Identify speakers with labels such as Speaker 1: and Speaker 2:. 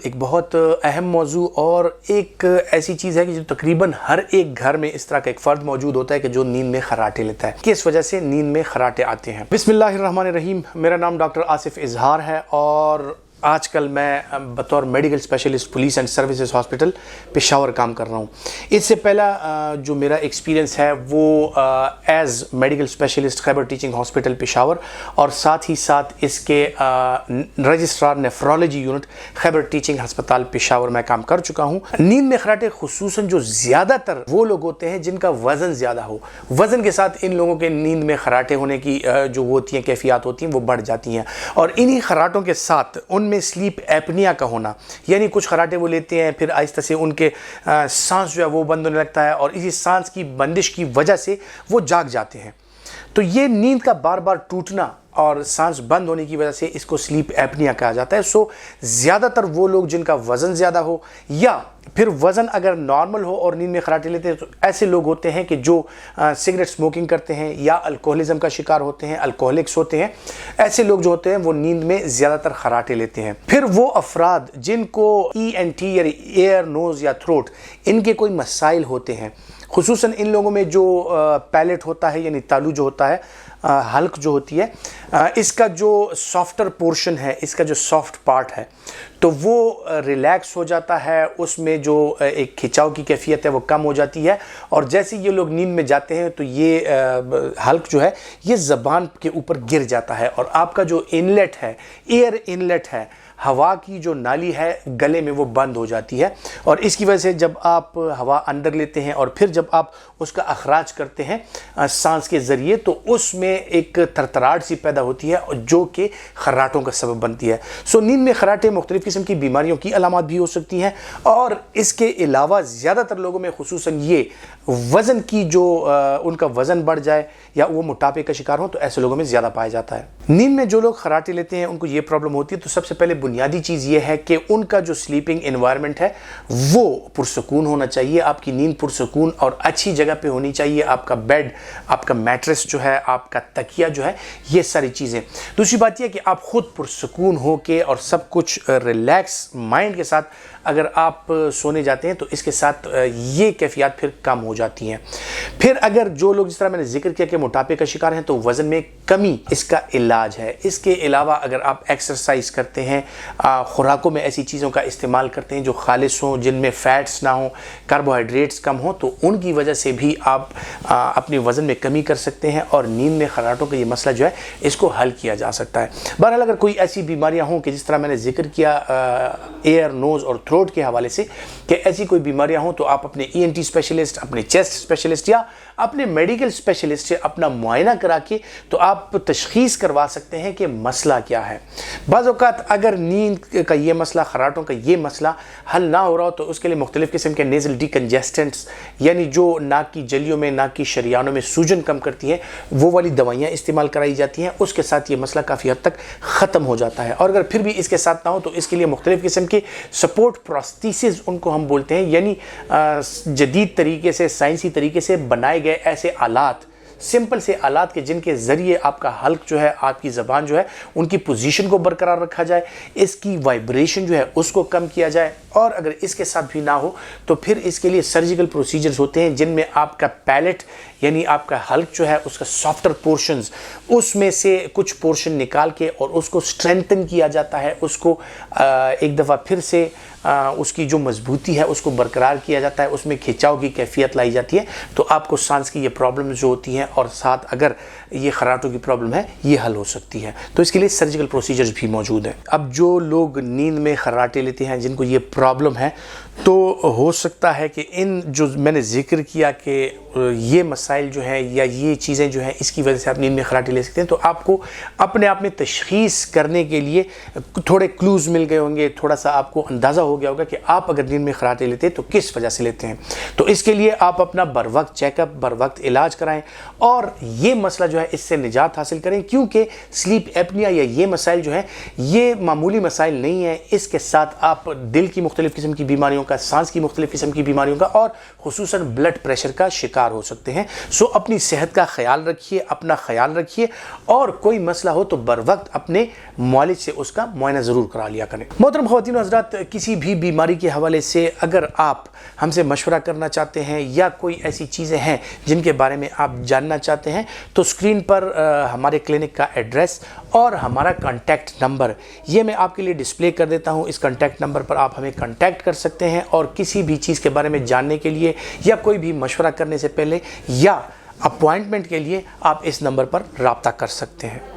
Speaker 1: ایک بہت اہم موضوع اور ایک ایسی چیز ہے کہ جو تقریباً ہر ایک گھر میں اس طرح کا ایک فرد موجود ہوتا ہے کہ جو نیند میں خراٹے لیتا ہے. کس وجہ سے نیند میں خراٹے آتے ہیں؟ بسم اللہ الرحمن الرحیم. میرا نام ڈاکٹر آصف اظہار ہے اور آج کل میں بطور medical specialist police and services hospital Peshawar کام کر رہا ہوں. اس سے پہلا جو میرا ایکسپیرینس ہے وہ ایز میڈیکل اسپیشلسٹ خیبر ٹیچنگ ہاسپٹل پشاور اور ساتھ ہی ساتھ اس کے رجسٹرار نیفرولوجی یونٹ خیبر ٹیچنگ ہسپتال پشاور میں کام کر چکا ہوں. نیند میں خراٹے خصوصاً جو زیادہ تر وہ لوگ ہوتے ہیں جن کا وزن زیادہ ہو، وزن کے ساتھ ان لوگوں کے نیند میں خراٹے ہونے کی جو وہ ہوتی ہیں کیفیات ہوتی ہیں وہ بڑھ جاتی ہیں. اور انہی خراٹوں کے ساتھ ان میں سلیپ ایپنیا کا ہونا، یعنی کچھ خراٹے وہ لیتے ہیں پھر آہستہ سے ان کے سانس جو ہے وہ بند ہونے لگتا ہے اور اسی سانس کی بندش کی وجہ سے وہ جاگ جاتے ہیں. تو یہ نیند کا بار بار ٹوٹنا اور سانس بند ہونے کی وجہ سے اس کو سلیپ ایپنیا کہا جاتا ہے. زیادہ تر وہ لوگ جن کا وزن زیادہ ہو یا پھر وزن اگر نارمل ہو اور نیند میں خراٹے لیتے ہیں تو ایسے لوگ ہوتے ہیں کہ جو سگریٹ سموکنگ کرتے ہیں یا الکوہلزم کا شکار ہوتے ہیں، الکوہلکس ہوتے ہیں. ایسے لوگ جو ہوتے ہیں وہ نیند میں زیادہ تر خراٹے لیتے ہیں. پھر وہ افراد جن کو ENT یعنی ایئر، نوز یا تھروٹ ان کے کوئی مسائل ہوتے ہیں، خصوصاً ان لوگوں میں جو پیلٹ ہوتا ہے یعنی تالو جو ہوتا ہے، حلق جو ہوتی ہے، اس کا جو سافٹر پورشن ہے، اس کا جو سافٹ پارٹ ہے تو وہ ریلیکس ہو جاتا ہے، اس میں جو ایک کھچاؤ کی کیفیت ہے وہ کم ہو جاتی ہے. اور جیسے یہ لوگ نیند میں جاتے ہیں تو یہ حلق جو ہے یہ زبان کے اوپر گر جاتا ہے اور آپ کا جو انلیٹ ہے، ایئر انلیٹ ہے، ہوا کی جو نالی ہے گلے میں وہ بند ہو جاتی ہے. اور اس کی وجہ سے جب آپ ہوا اندر لیتے ہیں اور پھر جب آپ اس کا اخراج کرتے ہیں سانس کے ذریعے تو اس میں ایک تھرتھراہٹ سی پیدا ہوتی ہے جو کہ خراٹوں کا سبب بنتی ہے. نیند میں خراٹے مختلف قسم کی بیماریوں کی علامات بھی ہو سکتی ہیں اور اس کے علاوہ زیادہ تر لوگوں میں خصوصاً یہ وزن کی جو ان کا وزن بڑھ جائے یا وہ موٹاپے کا شکار ہوں تو ایسے لوگوں میں زیادہ پایا جاتا ہے. نیند میں جو لوگ خراٹے لیتے ہیں ان کو یہ پرابلم ہوتی ہے. تو سب سے پہلے بنیادی چیز یہ ہے کہ ان کا جو سلیپنگ انوائرمنٹ ہے وہ پرسکون ہونا چاہیے. آپ کی نیند پرسکون اور اچھی جگہ پہ ہونی چاہیے. آپ کا بیڈ، آپ کا میٹرس جو ہے، آپ کا تکیہ جو ہے، یہ ساری چیزیں. دوسری بات یہ کہ آپ خود پرسکون ہو کے اور سب کچھ ریلیکس مائنڈ کے ساتھ اگر آپ سونے جاتے ہیں تو اس کے ساتھ یہ کیفیات پھر کم ہو جاتی ہیں. پھر اگر جو لوگ جس طرح میں نے ذکر کیا کہ موٹاپے کا شکار ہیں تو وزن میں کمی اس کا علاج ہے. اس کے علاوہ اگر آپ ایکسرسائز کرتے ہیں، خوراکوں میں ایسی چیزوں کا استعمال کرتے ہیں جو خالص ہوں، جن میں فیٹس نہ ہوں، کاربوہائیڈریٹس کم ہوں، تو ان کی وجہ سے بھی آپ اپنے وزن میں کمی کر سکتے ہیں اور نیند میں خراٹوں کا یہ مسئلہ جو ہے اس کو حل کیا جا سکتا ہے. بہرحال اگر کوئی ایسی بیماریاں ہوں کہ جس طرح میں نے ذکر کیا ایئر، نوز اور تھروٹ کے حوالے سے کہ ایسی کوئی بیماریاں ہوں تو آپ اپنے ENT اسپیشلسٹ، اپنے چیسٹ اسپیشلسٹ یا اپنے میڈیکل اسپیشلسٹ سے اپنا معائنہ کرا کے تو آپ تشخیص کروا سکتے ہیں کہ مسئلہ کیا ہے. بعض اوقات اگر نیند کا یہ مسئلہ، خراٹوں کا یہ مسئلہ حل نہ ہو رہا ہو تو اس کے لیے مختلف قسم کے نیزل ڈیکنجسٹنٹس یعنی جو ناک کی جلیوں میں، ناک کی شریانوں میں سوجن کم کرتی ہیں وہ والی دوائیاں استعمال کرائی جاتی ہیں. اس کے ساتھ یہ مسئلہ کافی حد تک ختم ہو جاتا ہے. اور اگر پھر بھی اس کے ساتھ نہ ہو تو اس کے لیے مختلف قسم کے سپورٹ پروستھیسز ان کو ہم بولتے ہیں، یعنی جدید طریقے سے، سائنسی طریقے سے بنائے گئے ایسے آلات، سمپل سے آلات کے جن کے ذریعے آپ کا حلق جو ہے، آپ کی زبان جو ہے، ان کی پوزیشن کو برقرار رکھا جائے، اس کی وائبریشن جو ہے اس کو کم کیا جائے. اور اگر اس کے ساتھ بھی نہ ہو تو پھر اس کے لیے سرجیکل پروسیجرز ہوتے ہیں جن میں آپ کا پیلٹ یعنی آپ کا حلق جو ہے اس کا سافٹر پورشنز، اس میں سے کچھ پورشن نکال کے اور اس کو سٹرینتھن کیا جاتا ہے، اس کو ایک دفعہ پھر سے اس کی جو مضبوطی ہے اس کو برقرار کیا جاتا ہے، اس میں کھچاؤ کی کیفیت لائی جاتی ہے تو آپ کو سانس کی یہ پرابلم جو ہوتی ہیں اور ساتھ اگر یہ خراٹوں کی پرابلم ہے یہ حل ہو سکتی ہے. تو اس کے لیے سرجیکل پروسیجرز بھی موجود ہیں. اب جو لوگ نیند میں خراٹے لیتے ہیں جن کو یہ پرابلم ہے تو ہو سکتا ہے کہ ان جو میں نے ذکر کیا کہ یہ مسائل جو ہیں یا یہ چیزیں جو ہیں اس کی وجہ سے آپ نیند میں خراٹے لے سکتے ہیں. تو آپ کو اپنے آپ میں تشخیص کرنے کے لیے تھوڑے کلوز مل گئے ہوں گے، تھوڑا سا آپ کو اندازہ ہو گیا ہوگا کہ آپ اگر نیند میں خراٹے لیتے ہیں تو کس وجہ سے لیتے ہیں. تو اس کے لیے آپ اپنا بر وقت چیک اپ، بر وقت علاج کرائیں اور یہ مسئلہ جو ہے اس سے نجات حاصل کریں، کیونکہ سلیپ ایپنیا یا یہ مسائل جو ہیں یہ معمولی مسائل نہیں ہیں، اس کے ساتھ آپ دل کی مختلف قسم کی بیماریوں کا، سانس کی مختلف قسم کی بیماریوں کا اور خصوصاً بلڈ پریشر کا شکار ہو سکتے ہیں۔ سو اپنی صحت کا خیال رکھیے، اپنا خیال رکھیے، اور کوئی مسئلہ ہو تو بر وقت اپنے معالج سے اس کا معائنہ ضرور کرا لیا کریں۔ محترم خواتین و حضرات، کسی بھی بیماری کے حوالے سے اگر آپ ہم سے مشورہ کرنا چاہتے ہیں یا کوئی ایسی چیزیں ہیں جن کے بارے میں آپ جاننا چاہتے ہیں تو اسکرین پر ہمارے کلینک کا ایڈریس اور ہمارا کانٹیکٹ نمبر یہ میں آپ کے لیے ڈسپلے کر دیتا ہوں۔ اس کانٹیکٹ نمبر پر آپ ہمیں کانٹیکٹ کر سکتے ہیں اور کسی بھی چیز کے بارے میں جاننے کے لیے یا کوئی بھی مشورہ کرنے سے پہلے یا اپوائنٹمنٹ کے لیے آپ اس نمبر پر رابطہ کر سکتے ہیں۔